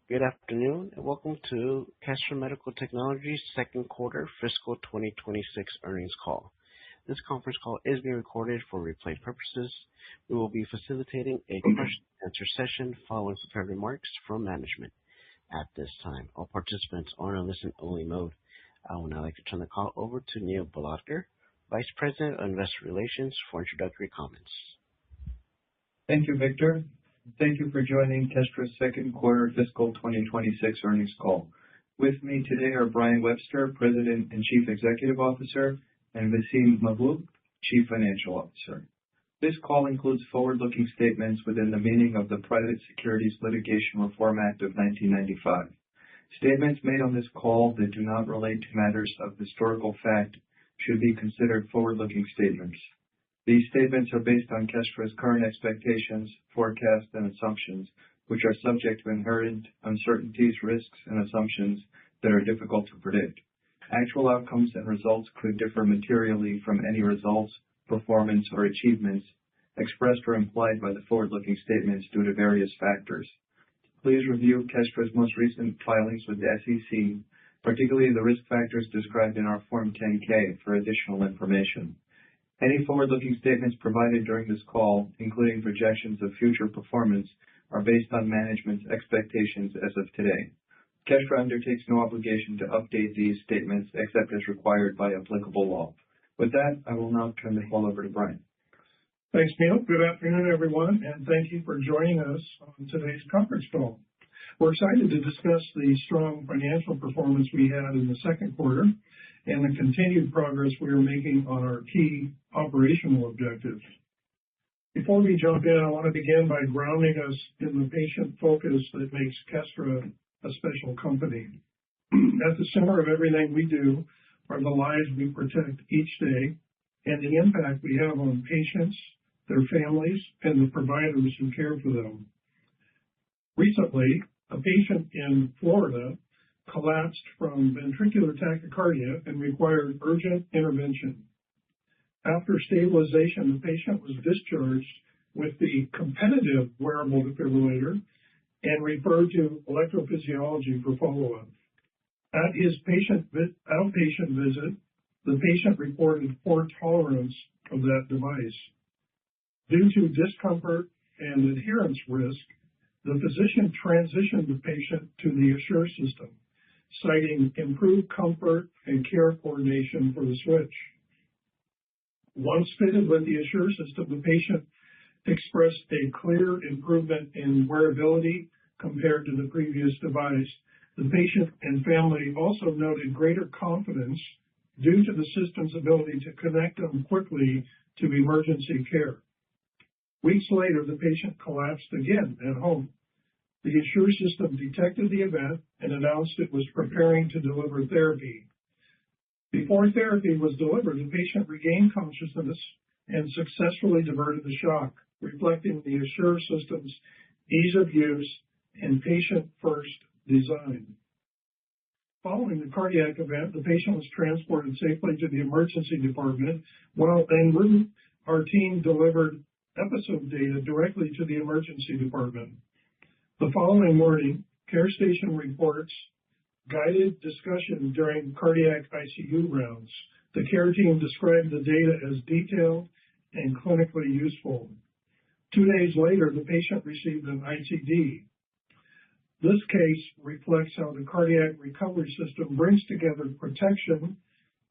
Good afternoon, and welcome to Kestra Medical Technologies' second quarter fiscal 2026 earnings call. This conference call is being recorded for replay purposes. We will be facilitating a question-and-answer session following prepared remarks from management. At this time, all participants are in a listen-only mode. I would now like to turn the call over to Neil Bhalodkar, Vice President of Investor Relations, for introductory comments. Thank you, Victor. Thank you for joining Kestra's second quarter fiscal 2026 earnings call. With me today are Brian Webster, President and Chief Executive Officer, and Vaseem Mahboob, Chief Financial Officer. This call includes forward-looking statements within the meaning of the Private Securities Litigation Reform Act of 1995. Statements made on this call that do not relate to matters of historical fact should be considered forward-looking statements. These statements are based on Kestra's current expectations, forecasts, and assumptions, which are subject to inherent uncertainties, risks, and assumptions that are difficult to predict. Actual outcomes and results could differ materially from any results, performance, or achievements expressed or implied by the forward-looking statements due to various factors. Please review Kestra's most recent filings with the SEC, particularly the risk factors described in our Form 10-K, for additional information. Any forward-looking statements provided during this call, including projections of future performance, are based on management's expectations as of today. Kestra undertakes no obligation to update these statements except as required by applicable law. With that, I will now turn the call over to Brian. Thanks, Neil. Good afternoon, everyone, and thank you for joining us on today's conference call. We're excited to discuss the strong financial performance we had in the second quarter and the continued progress we are making on our key operational objectives. Before we jump in, I want to begin by grounding us in the patient focus that makes Kestra a special company. At the center of everything we do are the lives we protect each day and the impact we have on patients, their families, and the providers who care for them. Recently, a patient in Florida collapsed from ventricular tachycardia and required urgent intervention. After stabilization, the patient was discharged with the competitive wearable defibrillator and referred to electrophysiology for follow-up. At his outpatient visit, the patient reported poor tolerance of that device. Due to discomfort and adherence risk, the physician transitioned the patient to the Assure system, citing improved comfort and care coordination for the switch. Once fitted with the Assure system, the patient expressed a clear improvement in wearability compared to the previous device. The patient and family also noted greater confidence due to the system's ability to connect them quickly to emergency care. Weeks later, the patient collapsed again at home. The Assure system detected the event and announced it was preparing to deliver therapy. Before therapy was delivered, the patient regained consciousness and successfully diverted the shock, reflecting the Assure system's ease of use and patient-first design. Following the cardiac event, the patient was transported safely to the emergency department, while en route, our team delivered episode data directly to the emergency department. The following morning, care station reports guided discussion during cardiac ICU rounds. The care team described the data as detailed and clinically useful. 2 days later, the patient received an ICD. This case reflects how the cardiac recovery system brings together protection,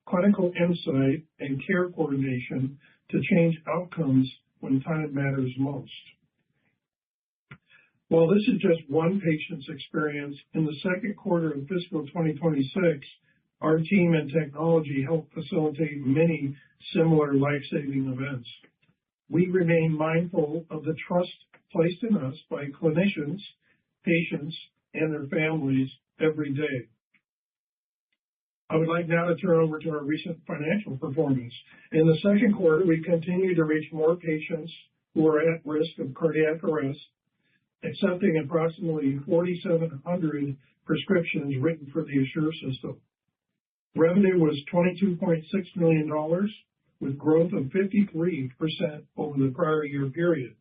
clinical insight, and care coordination to change outcomes when time matters most. While this is just one patient's experience, in the second quarter of fiscal 2026, our team and technology helped facilitate many similar life-saving events. We remain mindful of the trust placed in us by clinicians, patients, and their families every day. I would like now to turn over to our recent financial performance. In the second quarter, we continue to reach more patients who are at risk of cardiac arrest, accepting approximately 4,700 prescriptions written for the Assure system. Revenue was $22.6 million, with growth of 53% over the prior year period.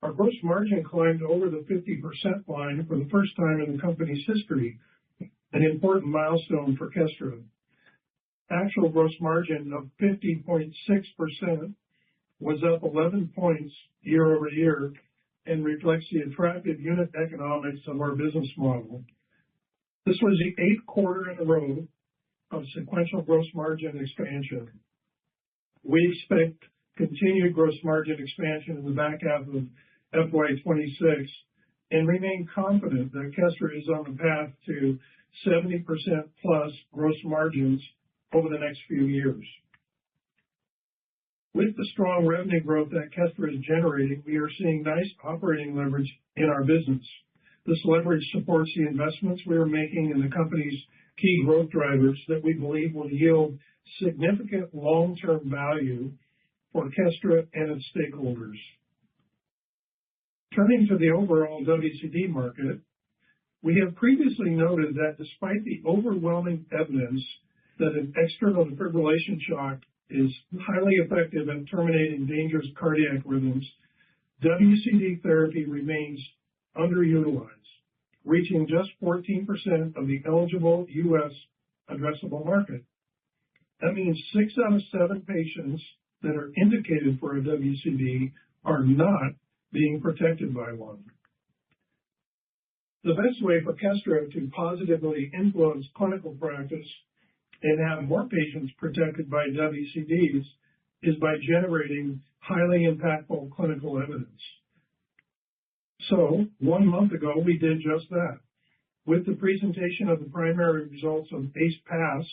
Our gross margin climbed over the 50% line for the first time in the company's history, an important milestone for Kestra. Actual gross margin of 50.6% was up 11 points year over year and reflects the attractive unit economics of our business model. This was the 8th quarter in a row of sequential gross margin expansion. We expect continued gross margin expansion in the back half of FY26 and remain confident that Kestra is on the path to 70% plus gross margins over the next few years. With the strong revenue growth that Kestra is generating, we are seeing nice operating leverage in our business. This leverage supports the investments we are making in the company's key growth drivers that we believe will yield significant long-term value for Kestra and its stakeholders. Turning to the overall WCD market, we have previously noted that despite the overwhelming evidence that an external defibrillation shock is highly effective in terminating dangerous cardiac rhythms, WCD therapy remains underutilized, reaching just 14% of the eligible U.S. addressable market. That means 6 out of 7 patients that are indicated for a WCD are not being protected by one. The best way for Kestra to positively influence clinical practice and have more patients protected by WCDs is by generating highly impactful clinical evidence. So, 1 month ago, we did just that. With the presentation of the primary results of ACE-PAS,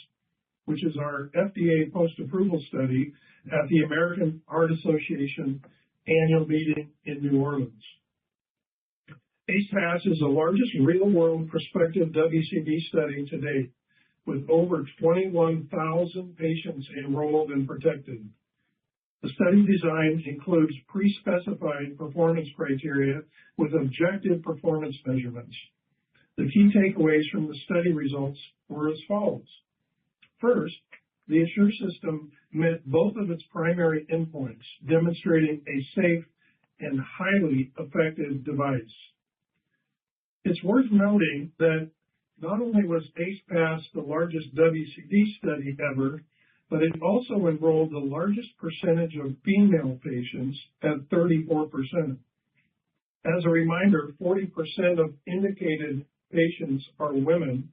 which is our FDA post-approval study at the American Heart Association annual meeting in New Orleans. ACE-PAS is the largest real-world prospective WCD study to date, with over 21,000 patients enrolled and protected. The study design includes pre-specified performance criteria with objective performance measurements. The key takeaways from the study results were as follows. First, the Assure system met both of its primary endpoints, demonstrating a safe and highly effective device. It's worth noting that not only was ACE-PAS the largest WCD study ever, but it also enrolled the largest percentage of female patients at 34%. As a reminder, 40% of indicated patients are women,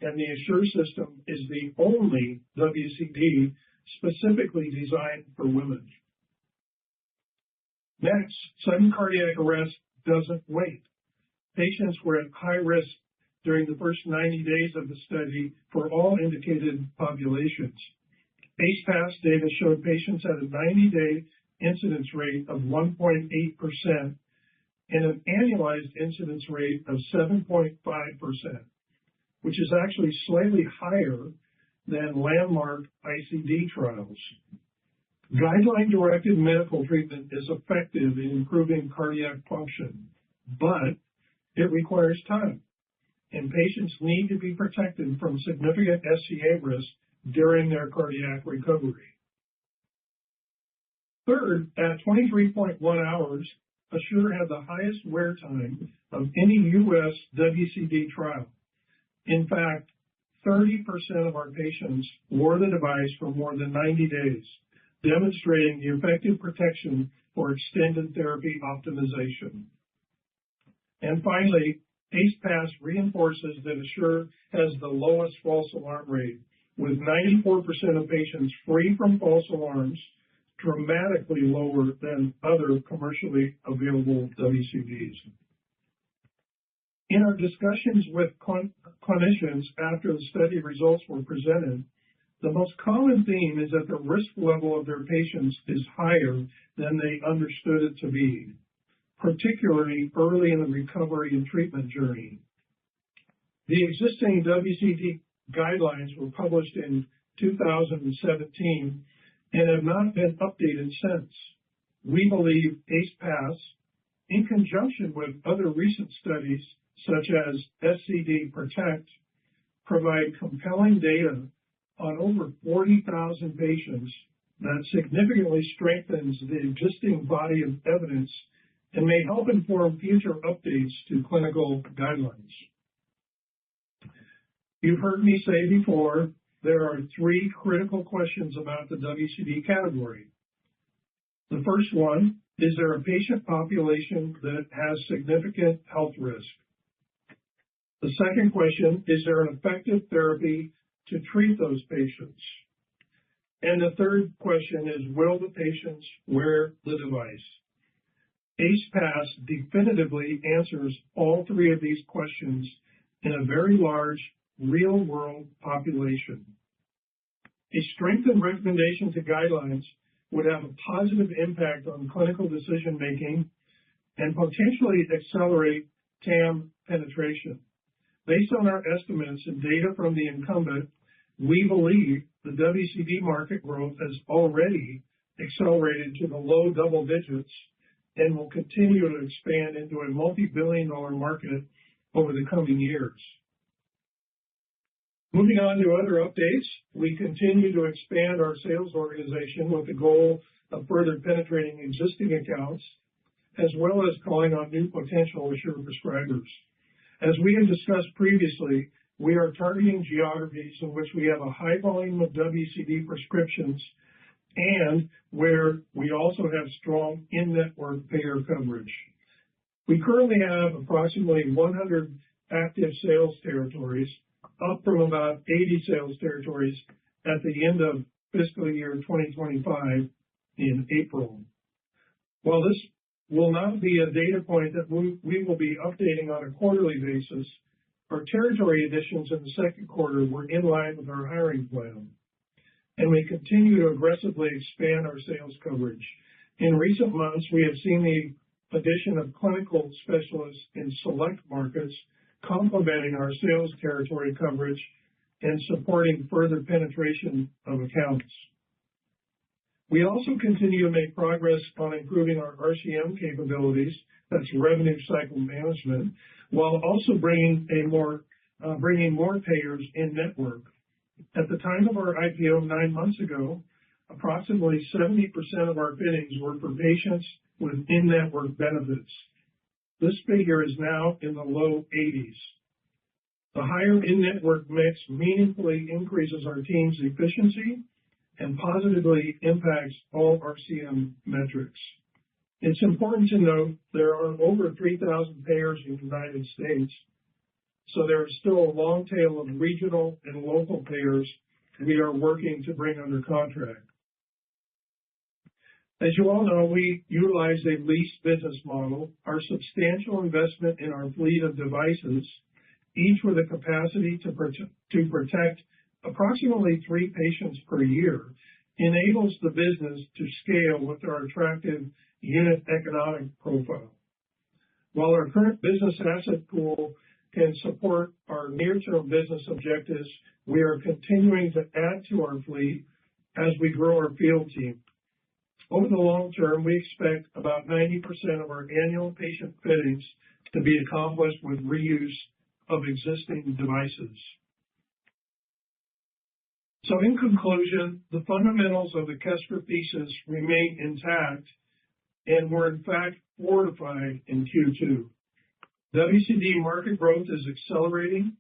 and the Assure system is the only WCD specifically designed for women. Next, sudden cardiac arrest doesn't wait. Patients were at high risk during the first 90 days of the study for all indicated populations. ACE-PAS data showed patients had a 90-day incidence rate of 1.8% and an annualized incidence rate of 7.5%, which is actually slightly higher than landmark ICD trials. Guideline-directed medical treatment is effective in improving cardiac function, but it requires time, and patients need to be protected from significant SCA risk during their cardiac recovery. Third, at 23.1 hours, Assure had the highest wear time of any U.S. WCD trial. In fact, 30% of our patients wore the device for more than 90 days, demonstrating the effective protection for extended therapy optimization. And finally, ACE-PAS reinforces that Assure has the lowest false alarm rate, with 94% of patients free from false alarms, dramatically lower than other commercially available WCDs. In our discussions with clinicians after the study results were presented, the most common theme is that the risk level of their patients is higher than they understood it to be, particularly early in the recovery and treatment journey. The existing WCD guidelines were published in 2017 and have not been updated since. We believe ACE-PAS, in conjunction with other recent studies such as SCD Protect, provide compelling data on over 40,000 patients that significantly strengthens the existing body of evidence and may help inform future updates to clinical guidelines. You've heard me say before, there are three critical questions about the WCD category. The first one, is there a patient population that has significant health risk? The second question, is there an effective therapy to treat those patients? And the third question is, will the patients wear the device? ACE-PAS definitively answers all three of these questions in a very large, real-world population. A strengthened recommendation to guidelines would have a positive impact on clinical decision-making and potentially accelerate TAM penetration. Based on our estimates and data from the incumbent, we believe the WCD market growth has already accelerated to the low double digits and will continue to expand into a multi-billion-dollar market over the coming years. Moving on to other updates, we continue to expand our sales organization with the goal of further penetrating existing accounts, as well as calling on new potential Assure prescribers. As we have discussed previously, we are targeting geographies in which we have a high volume of WCD prescriptions and where we also have strong in-network payer coverage. We currently have approximately 100 active sales territories, up from about 80 sales territories at the end of fiscal year 2025 in April. While this will not be a data point that we will be updating on a quarterly basis, our territory additions in the second quarter were in line with our hiring plan, and we continue to aggressively expand our sales coverage. In recent months, we have seen the addition of clinical specialists in select markets, complementing our sales territory coverage and supporting further penetration of accounts. We also continue to make progress on improving our RCM capabilities, that's revenue cycle management, while also bringing more payers in network. At the time of our IPO 9 months ago, approximately 70% of our fittings were for patients with in-network benefits. This figure is now in the low 80s. The higher in-network mix meaningfully increases our team's efficiency and positively impacts all RCM metrics. It's important to note there are over 3,000 payers in the United States, so there is still a long tail of regional and local payers we are working to bring under contract. As you all know, we utilize a leased business model. Our substantial investment in our fleet of devices, each with a capacity to protect approximately 3 patients per year, enables the business to scale with our attractive unit economic profile. While our current business asset pool can support our near-term business objectives, we are continuing to add to our fleet as we grow our field team. Over the long term, we expect about 90% of our annual patient fittings to be accomplished with reuse of existing devices. So in conclusion, the fundamentals of the Kestra thesis remain intact and were in fact fortified in Q2. WCD market growth is accelerating,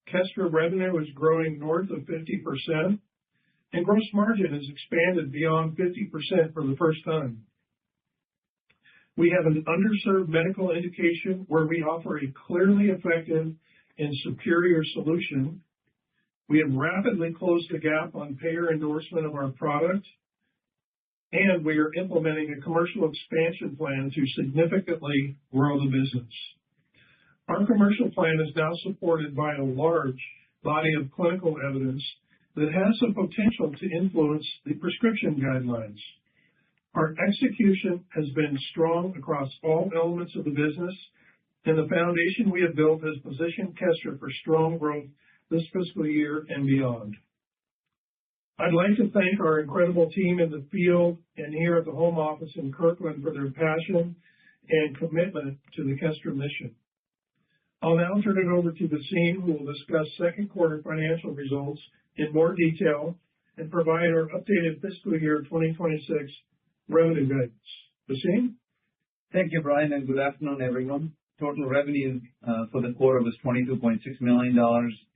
Kestra revenue is growing north of 50%, and gross margin has expanded beyond 50% for the first time. We have an underserved medical indication where we offer a clearly effective and superior solution. We have rapidly closed the gap on payer endorsement of our product, and we are implementing a commercial expansion plan to significantly grow the business. Our commercial plan is now supported by a large body of clinical evidence that has the potential to influence the prescription guidelines. Our execution has been strong across all elements of the business, and the foundation we have built has positioned Kestra for strong growth this fiscal year and beyond. I'd like to thank our incredible team in the field and here at the home office in Kirkland for their passion and commitment to the Kestra mission. I'll now turn it over to Vaseem, who will discuss second quarter financial results in more detail and provide our updated fiscal year 2026 revenue guidance. Vaseem? Thank you, Brian, and good afternoon, everyone. Total revenue for the quarter was $22.6 million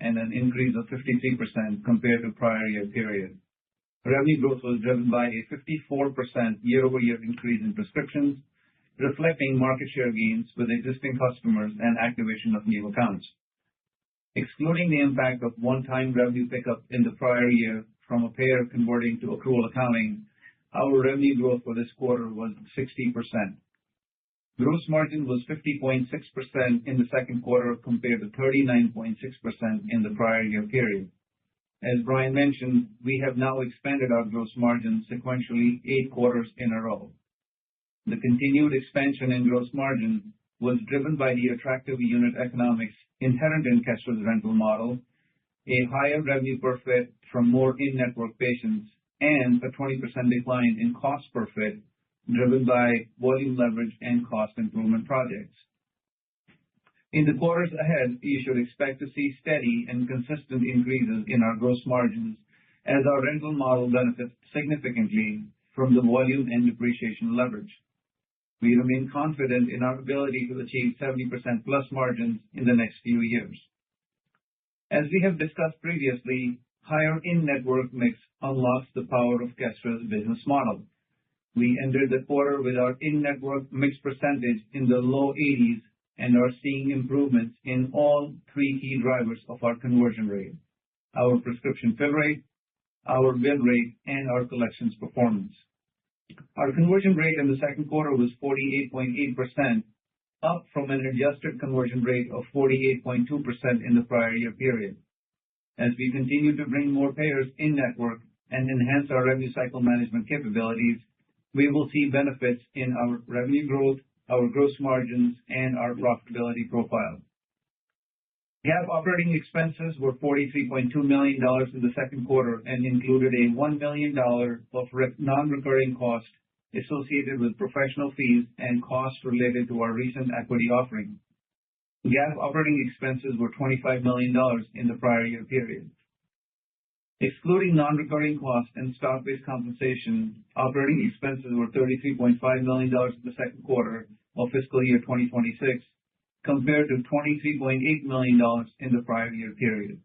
and an increase of 53% compared to prior year period. Revenue growth was driven by a 54% year-over-year increase in prescriptions, reflecting market share gains with existing customers and activation of new accounts. Excluding the impact of one-time revenue pickup in the prior year from a payer converting to accrual accounting, our revenue growth for this quarter was 60%. Gross margin was 50.6% in the second quarter compared to 39.6% in the prior year period. As Brian mentioned, we have now expanded our gross margin sequentially 8 quarters in a row. The continued expansion in gross margin was driven by the attractive unit economics inherent in Kestra's rental model, a higher revenue per fit from more in-network patients, and a 20% decline in cost per fit driven by volume leverage and cost improvement projects. In the quarters ahead, you should expect to see steady and consistent increases in our gross margins as our rental model benefits significantly from the volume and depreciation leverage. We remain confident in our ability to achieve 70% plus margins in the next few years. As we have discussed previously, higher in-network mix unlocks the power of Kestra's business model. We entered the quarter with our in-network mix percentage in the low 80s and are seeing improvements in all 3 key drivers of our conversion rate: our prescription fill rate, our bill rate, and our collections performance. Our conversion rate in the second quarter was 48.8%, up from an adjusted conversion rate of 48.2% in the prior year period. As we continue to bring more payers in-network and enhance our revenue cycle management capabilities, we will see benefits in our revenue growth, our gross margins, and our profitability profile. GAAP operating expenses were $43.2 million in the second quarter and included a $1 million of non-recurring costs associated with professional fees and costs related to our recent equity offering. GAAP operating expenses were $25 million in the prior year period. Excluding non-recurring costs and stock-based compensation, operating expenses were $33.5 million in the second quarter of fiscal year 2026, compared to $23.8 million in the prior year period.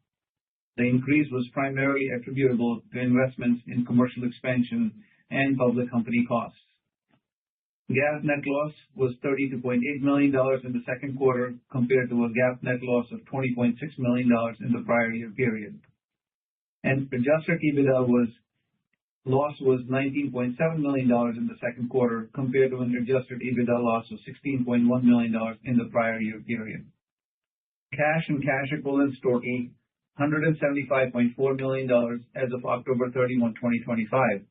The increase was primarily attributable to investments in commercial expansion and public company costs. GAAP net loss was $32.8 million in the second quarter, compared to a GAAP net loss of $20.6 million in the prior year period. And adjusted EBITDA loss was $19.7 million in the second quarter, compared to an adjusted EBITDA loss of $16.1 million in the prior year period. Cash and cash equivalents totaled $175.4 million as of October 31, 2025.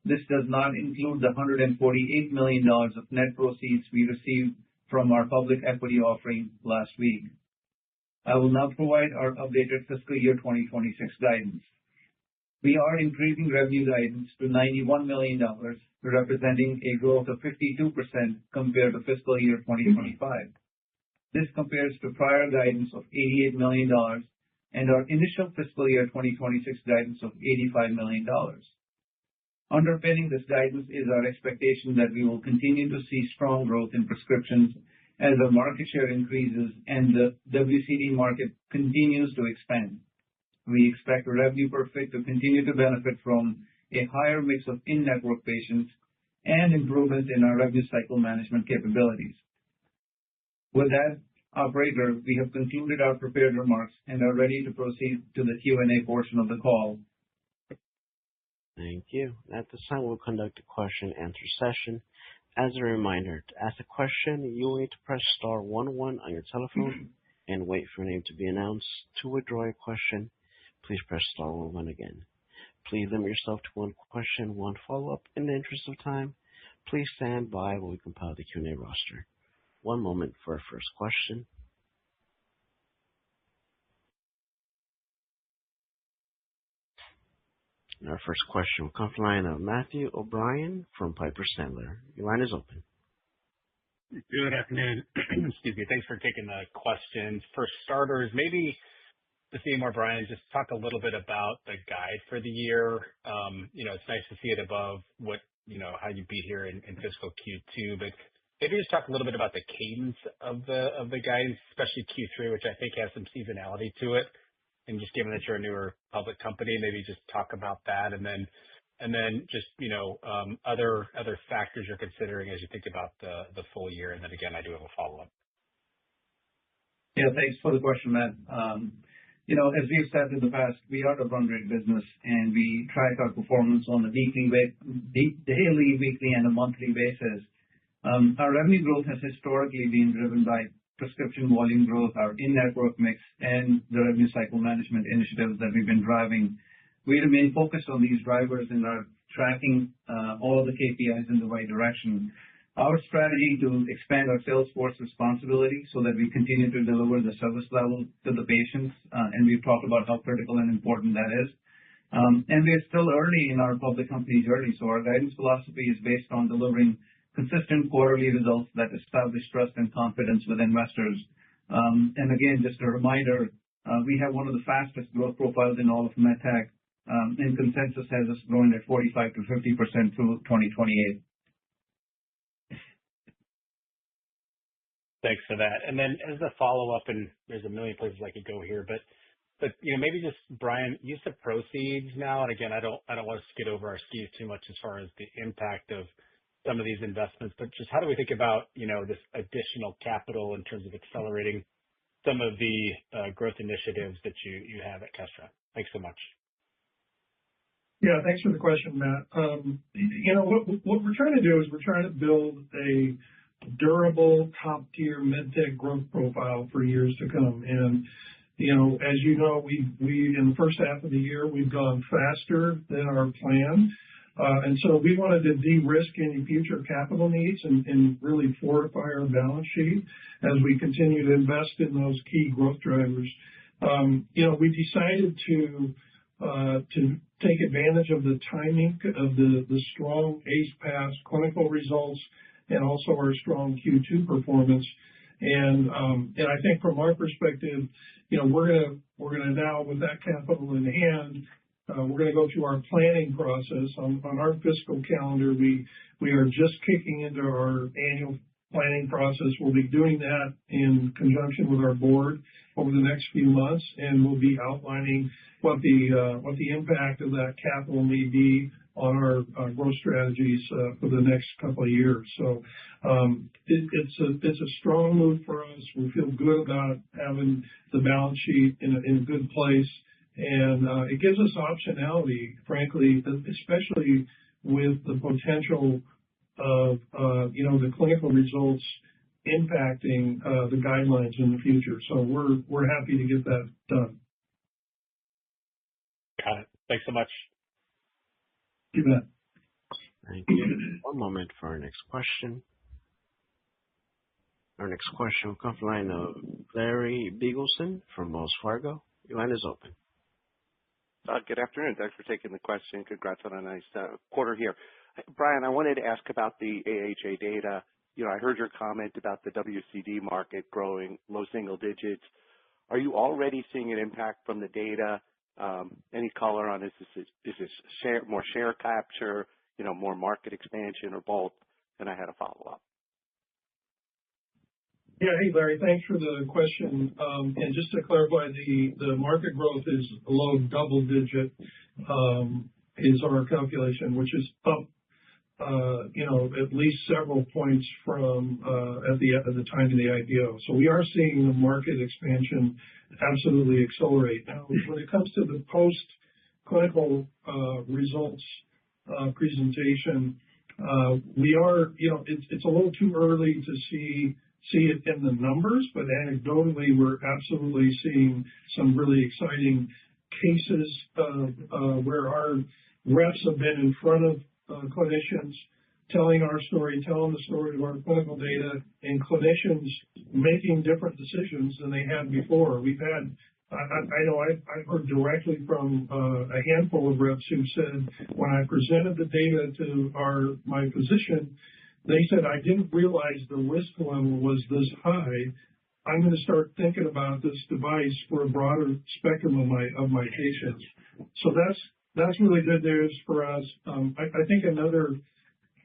This does not include the $148 million of net proceeds we received from our public equity offering last week. I will now provide our updated fiscal year 2026 guidance. We are increasing revenue guidance to $91 million, representing a growth of 52% compared to fiscal year 2025. This compares to prior guidance of $88 million and our initial fiscal year 2026 guidance of $85 million. Underpinning this guidance is our expectation that we will continue to see strong growth in prescriptions as the market share increases and the WCD market continues to expand. We expect revenue per fit to continue to benefit from a higher mix of in-network patients and improvements in our revenue cycle management capabilities. With that, operator, we have concluded our prepared remarks and are ready to proceed to the Q&A portion of the call. Thank you. At this time, we'll conduct a question-and-answer session. As a reminder, to ask a question, you will need to press star 11 on your telephone and wait for your name to be announced. To withdraw your question, please press star 11 again. Please limit yourself to one question, one follow-up. In the interest of time, please stand by while we compile the Q&A roster. One moment for our first question. And our first question will come from the line of Matthew O'Brien from Piper Sandler. Your line is open. Good afternoon. Excuse me. Thanks for taking the questions. For starters, maybe the theme or Brian, just talk a little bit about the guide for the year. It's nice to see it above what, how you beat here in fiscal Q2, but maybe just talk a little bit about the cadence of the guidance, especially Q3, which I think has some seasonality to it. And just given that you're a newer public company, maybe just talk about that. And then just, other factors you're considering as you think about the full year. And then again, I do have a follow-up. Yeah, thanks for the question, Matt. As we've said in the past, we are a run rate business, and we track our performance on a daily, weekly, and a monthly basis. Our revenue growth has historically been driven by prescription volume growth, our in-network mix, and the revenue cycle management initiatives that we've been driving. We remain focused on these drivers and are tracking all of the KPIs in the right direction. Our strategy to expand our sales force responsibility so that we continue to deliver the service level to the patients, and we've talked about how critical and important that is. And we're still early in our public company journey, so our guidance philosophy is based on delivering consistent quarterly results that establish trust and confidence with investors. And again, just a reminder, we have one of the fastest growth profiles in all of MedTech, and consensus has us growing at 45 to 50% through 2028. Thanks for that. And then as a follow-up, and there's a million places I could go here, but maybe just Brian, use of proceeds now. And again, I don't want us to get over our skis too much as far as the impact of some of these investments, but just how do we think about this additional capital in terms of accelerating some of the growth initiatives that you have at Kestra? Thanks so much. Yeah, thanks for the question, Matt. What we're trying to do is we're trying to build a durable, top-tier medtech growth profile for years to come. And, as you know, we in the first half of the year, we've gone faster than our plan. And so we wanted to de-risk any future capital needs and really fortify our balance sheet as we continue to invest in those key growth drivers. We decided to take advantage of the timing of the strong ACE-PAS clinical results and also our strong Q2 performance. And I think from our perspective, we're gonna now, with that capital in hand, we're gonna go through our planning process on our fiscal calendar. We are just kicking into our annual planning process. We'll be doing that in conjunction with our board over the next few months, and we'll be outlining what the impact of that capital may be on our growth strategies for the next couple of years. So it's a strong move for us. We feel good about having the balance sheet in a good place, and it gives us optionality, frankly, especially with the potential of the clinical results impacting the guidelines in the future. So we're happy to get that done. Got it. Thanks so much. You bet. Thank you. One moment for our next question. Our next question will come from the line of Larry Biegelsen from Wells Fargo. Your line is open. Good afternoon. Thanks for taking the question. Congrats on a nice quarter here. Brian, I wanted to ask about the AHA data. I heard your comment about the WCD market growing low single digits. Are you already seeing an impact from the data? Any color on is this more share capture, more market expansion, or both? And I had a follow-up. Yeah, hey Larry, thanks for the question. And just to clarify, the market growth is low double digit is our calculation, which is up at least several points from at the time of the IPO. So we are seeing the market expansion absolutely accelerate. Now, when it comes to the post-clinical results presentation, we are, it's a little too early to see it in the numbers, but anecdotally, we're absolutely seeing some really exciting cases where our reps have been in front of clinicians telling our story, telling the story of our clinical data, and clinicians making different decisions than they had before. We've had, I know I've heard directly from a handful of reps who said, when I presented the data to my physician, they said, I didn't realize the risk level was this high. I'm going to start thinking about this device for a broader spectrum of my patients. So that's really good news for us. I think another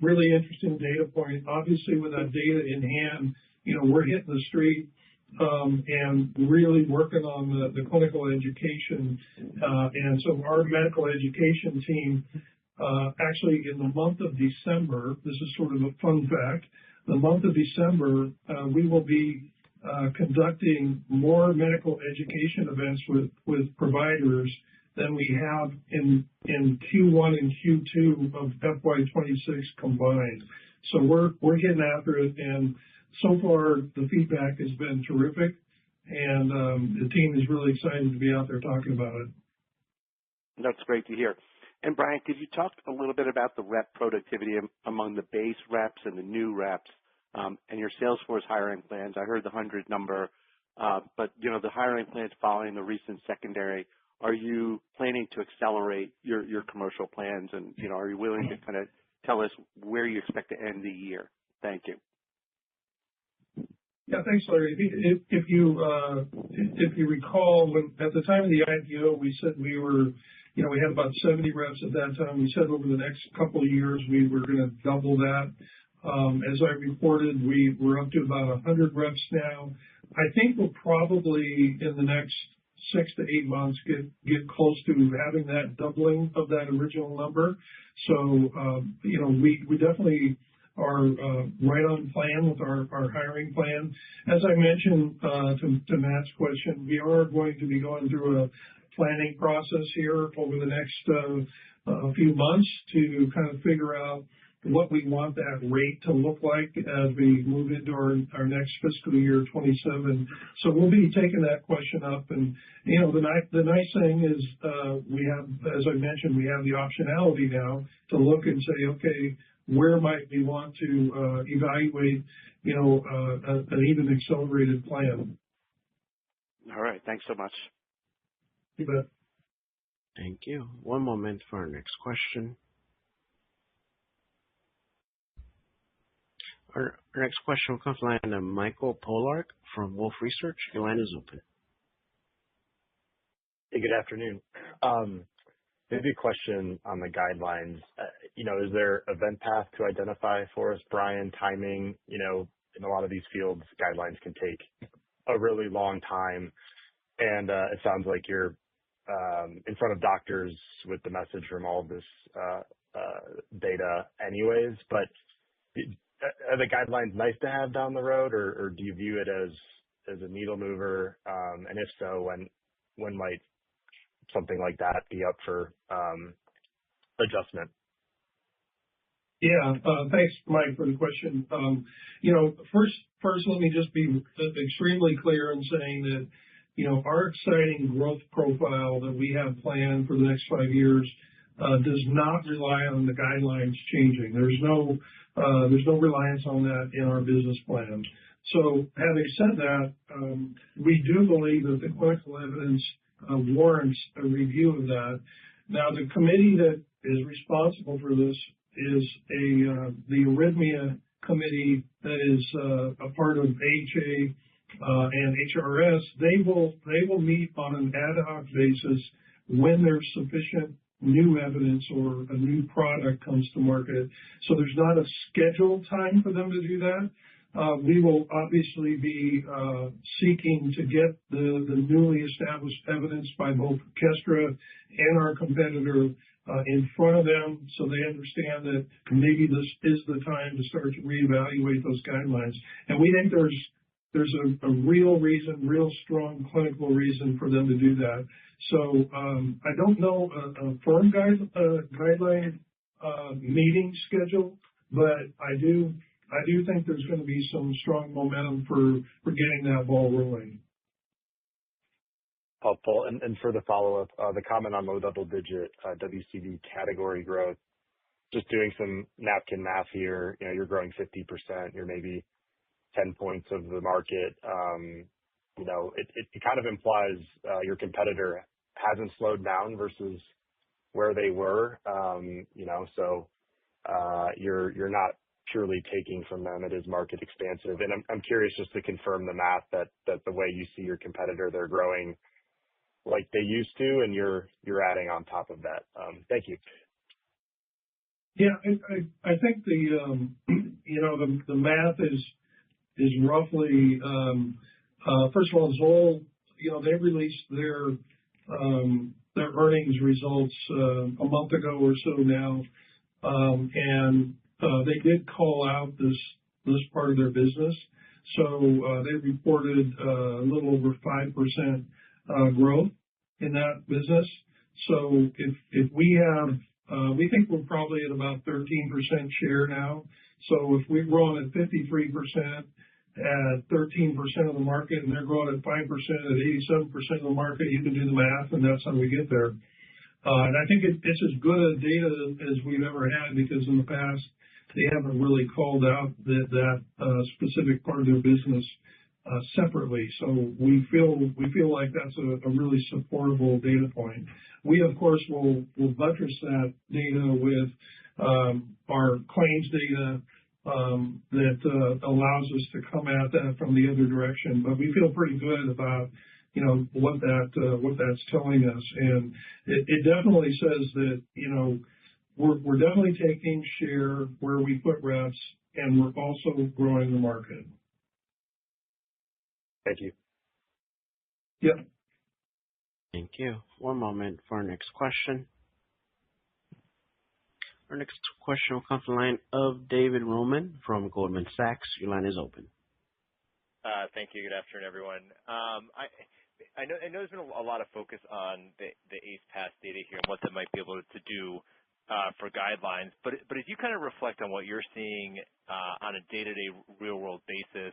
really interesting data point. Obviously, with that data in hand, we're hitting the street and really working on the clinical education. And so our medical education team, actually in the month of December, this is sort of a fun fact, the month of December, we will be conducting more medical education events with providers than we have in Q1 and Q2 of FY26 combined. So we're getting after it, and so far the feedback has been terrific, and the team is really excited to be out there talking about it. That's great to hear. And Brian, could you talk a little bit about the rep productivity among the base reps and the new reps, and your Salesforce hiring plans? I heard the 100 number, but the hiring plans following the recent secondary. Are you planning to accelerate your commercial plans, and are you willing to kind of tell us where you expect to end the year? Thank you. Yeah, thanks, Larry. If you recall, at the time of the IPO, we said we had about 70 reps at that time. We said over the next couple of years we were going to double that. As I reported, we're up to about 100 reps now. I think we'll probably in the next 6 to 8 months get close to having that doubling of that original number. So we definitely are right on plan with our hiring plan. As I mentioned to Matt's question, we are going to be going through a planning process here over the next few months to kind of figure out what we want that rate to look like as we move into our next fiscal year 27. So we'll be taking that question up. And, the nice thing is we have, as I mentioned, we have the optionality now to look and say, okay, where might we want to evaluate, an even accelerated plan. All right. Thanks so much. You bet. Thank you. One moment for our next question. Our next question will come from the line of Michael Polark from Wolfe Research. Your line is open. Hey, good afternoon. Maybe a question on the guidelines. Is there a vent path to identify for us, Brian? Timing, in a lot of these fields, guidelines can take a really long time. And it sounds like you're in front of doctors with the message from all of this data anyways. But are the guidelines nice to have down the road, or do you view it as a needle mover? And if so, when might something like that be up for adjustment? Yeah, thanks, Mike, for the question. First, let me just be extremely clear in saying that our exciting growth profile that we have planned for the next 5 years does not rely on the guidelines changing. There's no reliance on that in our business plan. So having said that, we do believe that the clinical evidence warrants a review of that. Now, the committee that is responsible for this is the arrhythmia committee that is a part of AHA and HRS. They will meet on an ad hoc basis when there's sufficient new evidence or a new product comes to market. So there's not a scheduled time for them to do that. We will obviously be seeking to get the newly established evidence by both Kestra and our competitor in front of them so they understand that maybe this is the time to start to reevaluate those guidelines. And we think there's a real reason, real strong clinical reason for them to do that. So I don't know a firm guideline meeting schedule, but I do think there's going to be some strong momentum for getting that ball rolling. Helpful. And for the follow-up, the comment on low double-digit WCD category growth, just doing some napkin math here, you're growing 50%, you're maybe 10 points of the market. It kind of implies your competitor hasn't slowed down versus where they were. So you're not purely taking from them. It is market expansive. And I'm curious just to confirm the math that the way you see your competitor, they're growing like they used to, and you're adding on top of that. Thank you. Yeah, I think the math is roughly, first of all, Zoll, they released their earnings results a month ago or so now, and they did call out this part of their business. So they reported a little over 5% growth in that business. So if we think we're probably at about 13% share now. So if we're growing at 53% at 13% of the market, and they're growing at 5% at 87% of the market, you can do the math, and that's how we get there. And I think it's as good a data as we've ever had, because in the past they haven't really called out that specific part of their business separately. So we feel like that's a really supportable data point. We of course will buttress that data with our claims data that allows us to come at that from the other direction. But we feel pretty good about what that's telling us, and it definitely says that we're definitely taking share where we put reps, and we're also growing the market. Thank you. Yep. Thank you. One moment for our next question. Our next question will come from the line of David Roman from Goldman Sachs. Your line is open. Thank you. Good afternoon, everyone. I know there's been a lot of focus on the ACE Pass data here and what that might be able to do for guidelines. But as you kind of reflect on what you're seeing on a day-to-day real-world basis,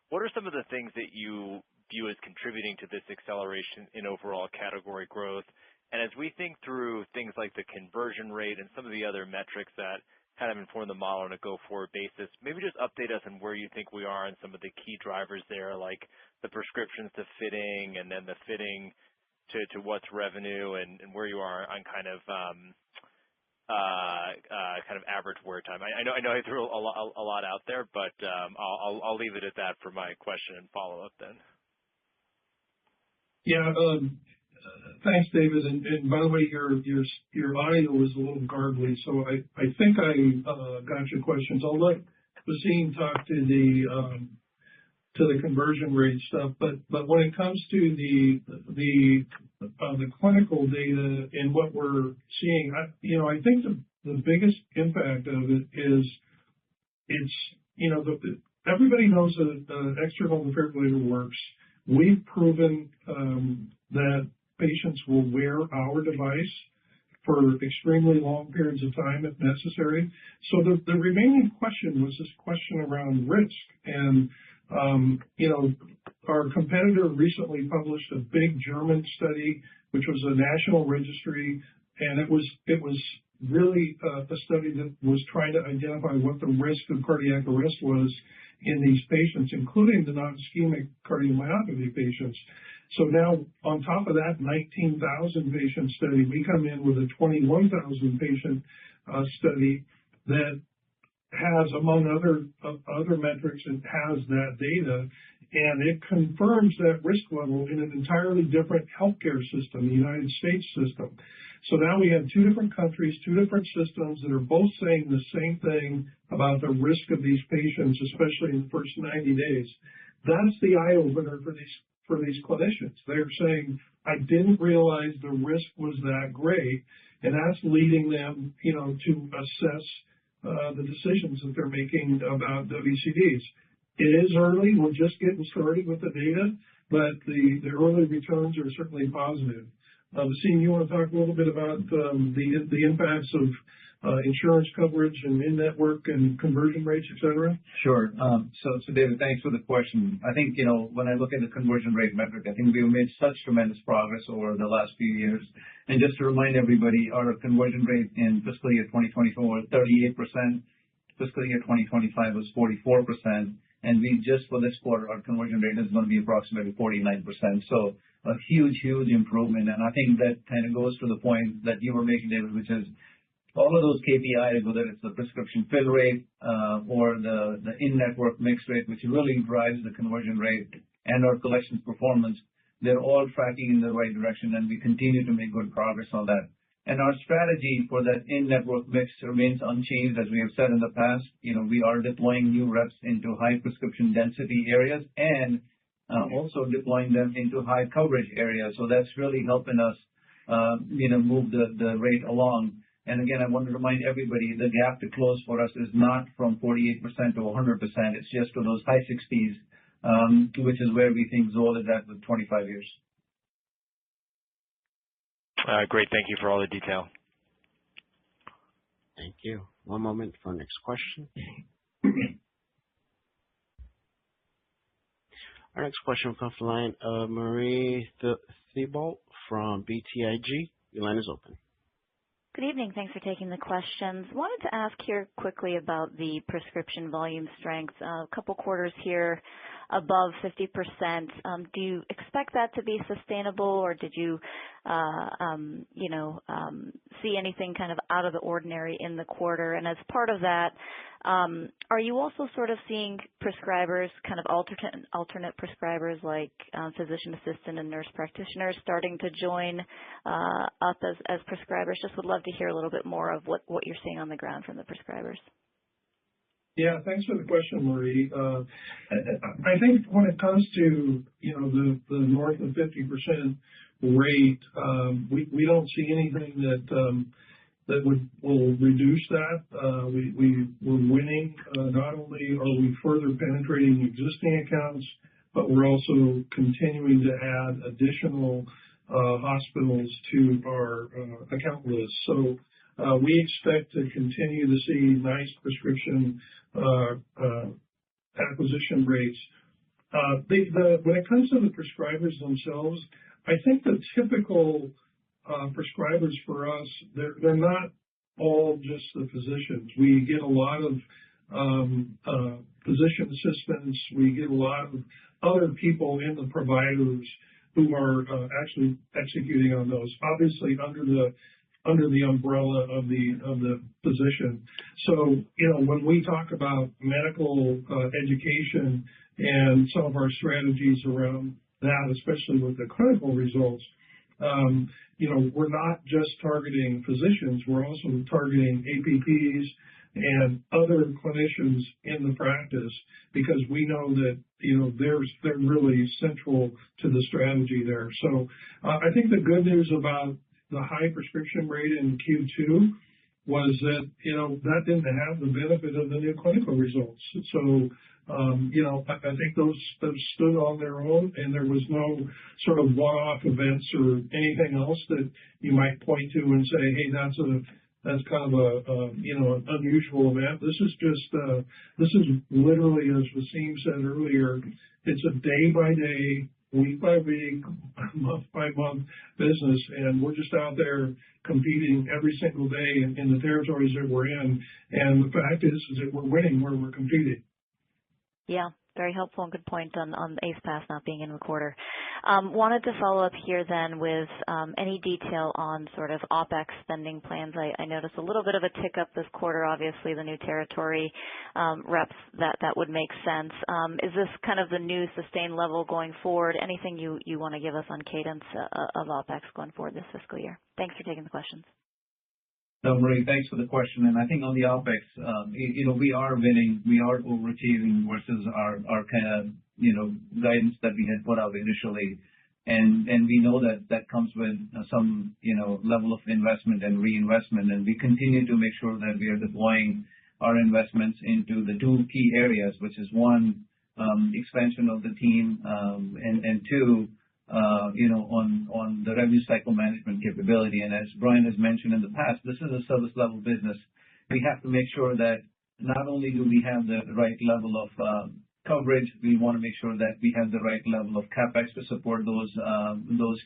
what are some of the things that you view as contributing to this acceleration in overall category growth? And as we think through things like the conversion rate and some of the other metrics that kind of inform the model on a go-forward basis, maybe just update us on where you think we are on some of the key drivers there, like the prescriptions to fitting, and then the fitting to what's revenue, and where you are on kind of average wear time. I know I threw a lot out there, but I'll leave it at that for my question and follow up then. Yeah. Thanks, David. And by the way, your audio was a little garbly, so I think I got your questions. I'll let Vaseem talk to the conversion rate stuff. But when it comes to the clinical data and what we're seeing, I think the biggest impact of it is everybody knows that external defibrillator works. We've proven that patients will wear our device for extremely long periods of time if necessary. So the remaining question was this question around risk. And our competitor recently published a big German study, which was a national registry, and it was really a study that was trying to identify what the risk of cardiac arrest was in these patients, including the non-ischemic cardiomyopathy patients. So now, on top of that 19,000 patient study, we come in with a 21,000 patient study that has, among other metrics, it has that data, and it confirms that risk level in an entirely different healthcare system, the United States system. So now we have two different countries, two different systems that are both saying the same thing about the risk of these patients, especially in the first 90 days. That's the eye opener for these clinicians. They're saying, I didn't realize the risk was that great, and that's leading them, to assess the decisions that they're making about WCDs. It is early. We're just getting started with the data, but the early returns are certainly positive. Vaseem, you want to talk a little bit about the impacts of insurance coverage and in-network and conversion rates, et cetera? Sure. So David, thanks for the question. I think, when I look at the conversion rate metric, I think we've made such tremendous progress over the last few years. And just to remind everybody, our conversion rate in fiscal year 2024 was 38%. Fiscal year 2025 was 44%. And for this quarter, our conversion rate is going to be approximately 49%. So a huge, huge improvement. And I think that kind of goes to the point that you were making, David, which is all of those KPIs, whether it's the prescription fill rate or the in-network mix rate, which really drives the conversion rate, and our collections performance, they're all tracking in the right direction, and we continue to make good progress on that. And our strategy for that in-network mix remains unchanged, as we have said in the past. We are deploying new reps into high prescription density areas and also deploying them into high coverage areas. So that's really helping us, move the rate along. And again, I want to remind everybody the gap to close for us is not from 48% to 100%. It's just to those high 60s, which is where we think Zoll is at with 25 years. Great. Thank you for all the detail. Thank you. One moment for our next question. Our next question comes from the line of Marie Thibault from BTIG. Your line is open. Good evening. Thanks for taking the questions. Wanted to ask here quickly about the prescription volume strength. A couple quarters here above 50%. Do you expect that to be sustainable, or did you, see anything kind of out of the ordinary in the quarter? And as part of that, are you also sort of seeing prescribers, kind of alternate prescribers like physician assistant and nurse practitioners starting to join up as prescribers? Just would love to hear a little bit more of what you're seeing on the ground from the prescribers. Yeah, thanks for the question, Marie. I think when it comes to the north of 50% rate, we don't see anything that will reduce that. We're winning. Not only are we further penetrating existing accounts, but we're also continuing to add additional hospitals to our account list. So we expect to continue to see nice prescription acquisition rates. When it comes to the prescribers themselves, I think the typical prescribers for us, they're not all just the physicians. We get a lot of physician assistants. We get a lot of other people in the providers who are actually executing on those, obviously under the umbrella of the physician. So, when we talk about medical education and some of our strategies around that, especially with the clinical results, we're not just targeting physicians. We're also targeting APPs and other clinicians in the practice, because we know that, they're really central to the strategy there. So I think the good news about the high prescription rate in Q2 was that, that didn't have the benefit of the new clinical results. So, I think those stood on their own, and there was no sort of one-off events or anything else that you might point to and say, hey, that's kind of an unusual event. This is literally, as Waseem said earlier, it's a day by day, week by week, month by month business, and we're just out there competing every single day in the territories that we're in. And the fact is that we're winning where we're competing. Yeah, very helpful and good point on ACE Pass not being in the quarter. Wanted to follow up here then with any detail on sort of OpEx spending plans. I noticed a little bit of a tick up this quarter, obviously the new territory reps, that would make sense. Is this kind of the new sustained level going forward? Anything you want to give us on cadence of OpEx going forward this fiscal year? Thanks for taking the questions. No, Marie, thanks for the question. And I think on the OpEx, we are winning. We are overachieving versus our kind of, guidance that we had put out initially. And we know that comes with some, level of investment and reinvestment. And we continue to make sure that we are deploying our investments into the two key areas, which is one, expansion of the team, and two, on the revenue cycle management capability. And as Brian has mentioned in the past, this is a service level business. We have to make sure that not only do we have the right level of coverage, we want to make sure that we have the right level of CapEx to support those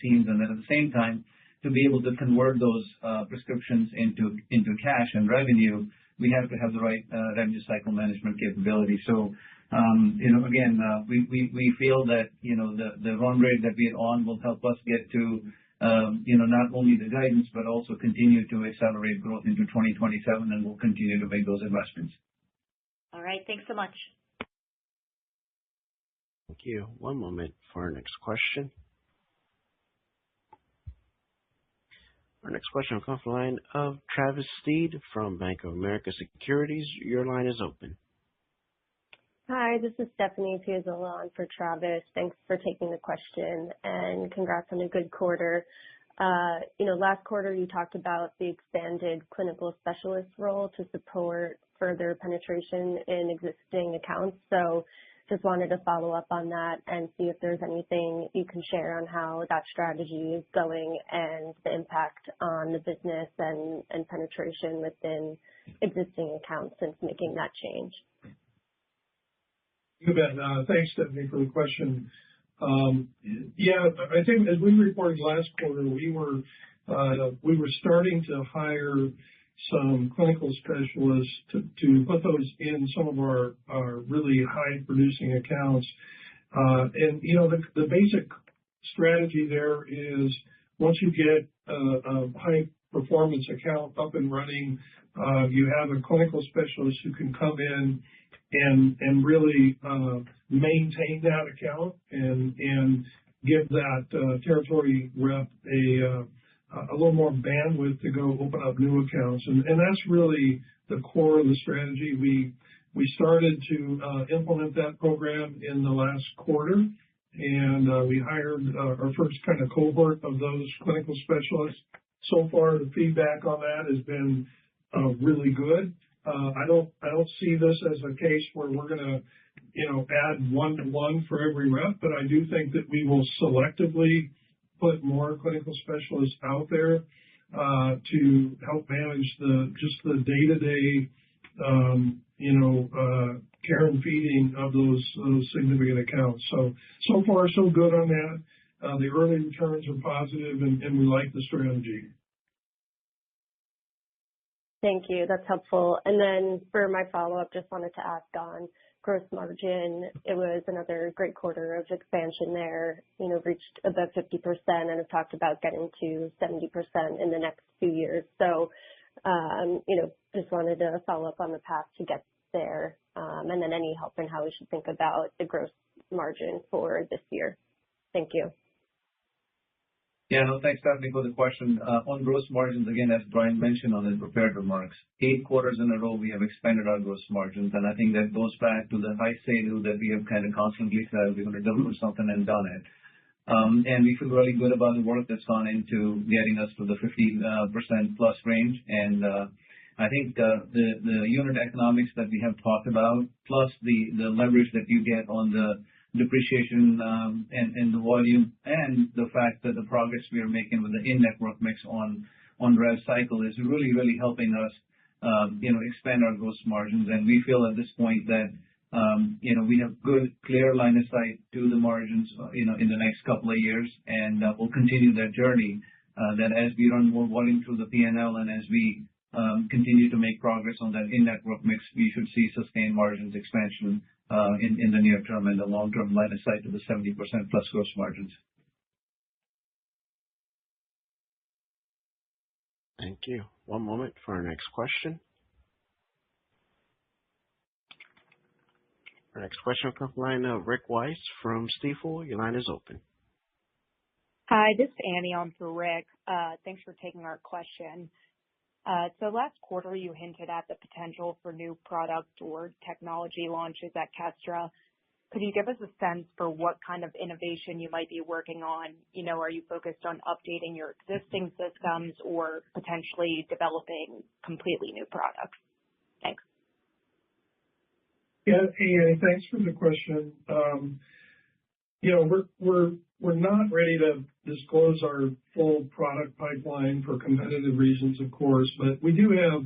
teams. And then at the same time, to be able to convert those prescriptions into cash and revenue, we have to have the right revenue cycle management capability. So, again, we feel that, the run rate that we're on will help us get to, not only the guidance, but also continue to accelerate growth into 2027, and we'll continue to make those investments. All right. Thanks so much. Thank you. One moment for our next question. Our next question will come from the line of Travis Steed from Bank of America Securities. Your line is open. Hi, this is Stephanie Piazzolla on for Travis. Thanks for taking the question and congrats on a good quarter. Last quarter you talked about the expanded clinical specialist role to support further penetration in existing accounts. So just wanted to follow up on that and see if there's anything you can share on how that strategy is going and the impact on the business and penetration within existing accounts since making that change. You bet. Thanks, Stephanie, for the question. I think as we reported last quarter, we were starting to hire some clinical specialists to put those in some of our really high producing accounts. The basic strategy there is once you get a high performance account up and running, you have a clinical specialist who can come in and really maintain that account and give that territory rep a little more bandwidth to go open up new accounts. And that's really the core of the strategy. We started to implement that program in the last quarter, and we hired our first kind of cohort of those clinical specialists. So far, the feedback on that has been really good. I don't see this as a case where we're going to add 1-to-1 for every rep, but I do think that we will selectively put more clinical specialists out there to help manage just the day-to-day care and feeding of those significant accounts. So far so good on that. The early returns are positive, and we like the strategy. Thank you. That's helpful. And then for my follow-up, just wanted to ask on gross margin. It was another great quarter of expansion there, reached above 50% and have talked about getting to 70% in the next few years. So, just wanted to follow up on the path to get there, and then any help in how we should think about the gross margin for this year. Thank you. Yeah, no, thanks, Stephanie, for the question. On gross margins, again, as Brian mentioned on his prepared remarks, 8 quarters in a row we have expanded our gross margins, and I think that goes back to the high say-do that we have kind of constantly said we're going to deliver something and done it. And we feel really good about the work that's gone into getting us to the 50% plus range. And I think the unit economics that we have talked about, plus the leverage that you get on the depreciation and the volume, and the fact that the progress we are making with the in-network mix on rev cycle is really helping us, expand our gross margins. And we feel at this point that, we have good, clear line of sight to the margins, in the next couple of years, and we'll continue that journey. That as we run more volume through the P&L and as we continue to make progress on that in-network mix, we should see sustained margins expansion in the near term and the long term line of sight to the 70% plus gross margins. Thank you. One moment for our next question. Our next question will come from the line of Rick Wise from Stifel. Your line is open. Hi, this is Annie on for Rick. Thanks for taking our question. So last quarter you hinted at the potential for new product or technology launches at Kestra. Could you give us a sense for what kind of innovation you might be working on? Are you focused on updating your existing systems or potentially developing completely new products? Thanks. Yeah, hey, Annie, thanks for the question. We're not ready to disclose our full product pipeline for competitive reasons, of course, but we do have,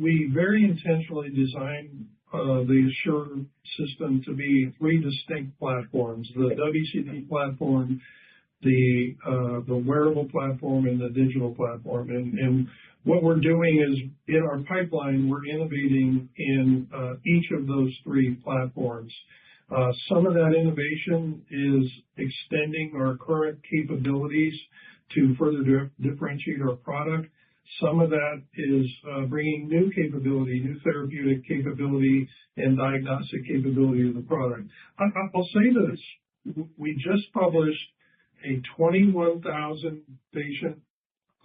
we very intentionally designed the Assure system to be 3 distinct platforms: the WCD platform, the wearable platform, and the digital platform. And what we're doing is in our pipeline, we're innovating in each of those 3 platforms. Some of that innovation is extending our current capabilities to further differentiate our product. Some of that is bringing new capability, new therapeutic capability, and diagnostic capability of the product. I'll say this: we just published a 21,000 patient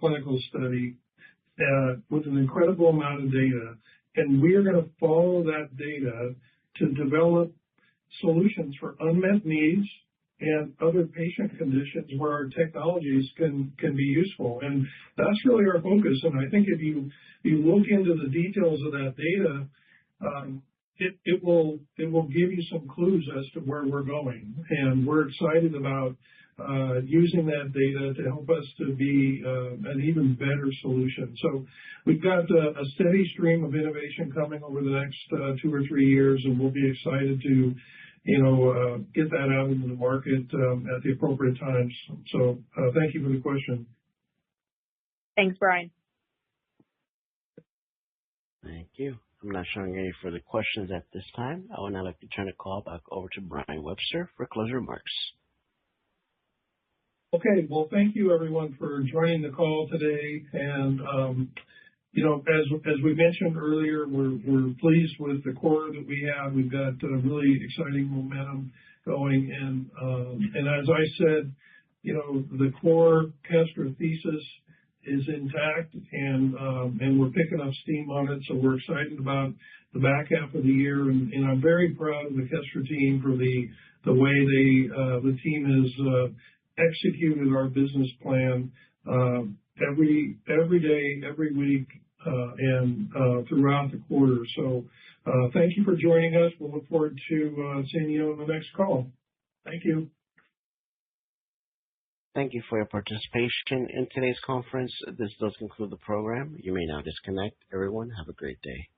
clinical study with an incredible amount of data, and we are going to follow that data to develop solutions for unmet needs and other patient conditions where our technologies can be useful. And that's really our focus. And I think if you look into the details of that data, it will give you some clues as to where we're going. And we're excited about using that data to help us to be an even better solution. So we've got a steady stream of innovation coming over the next 2 or 3 years, and we'll be excited to get that out into the market at the appropriate times. So thank you for the question. Thanks, Brian. Thank you. I'm not showing any further questions at this time. I would now like to turn the call back over to Brian Webster for closing remarks. Okay. Well, thank you, everyone, for joining the call today. And as we mentioned earlier, we're pleased with the quarter that we have. We've got really exciting momentum going. And as I said, the core Kestra thesis is intact, and we're picking up steam on it. So we're excited about the back half of the year. And I'm very proud of the Kestra team for the way the team has executed our business plan every day, every week, and throughout the quarter. So thank you for joining us. We'll look forward to seeing you on the next call. Thank you. Thank you for your participation in today's conference. This does conclude the program. You may now disconnect. Everyone, have a great day.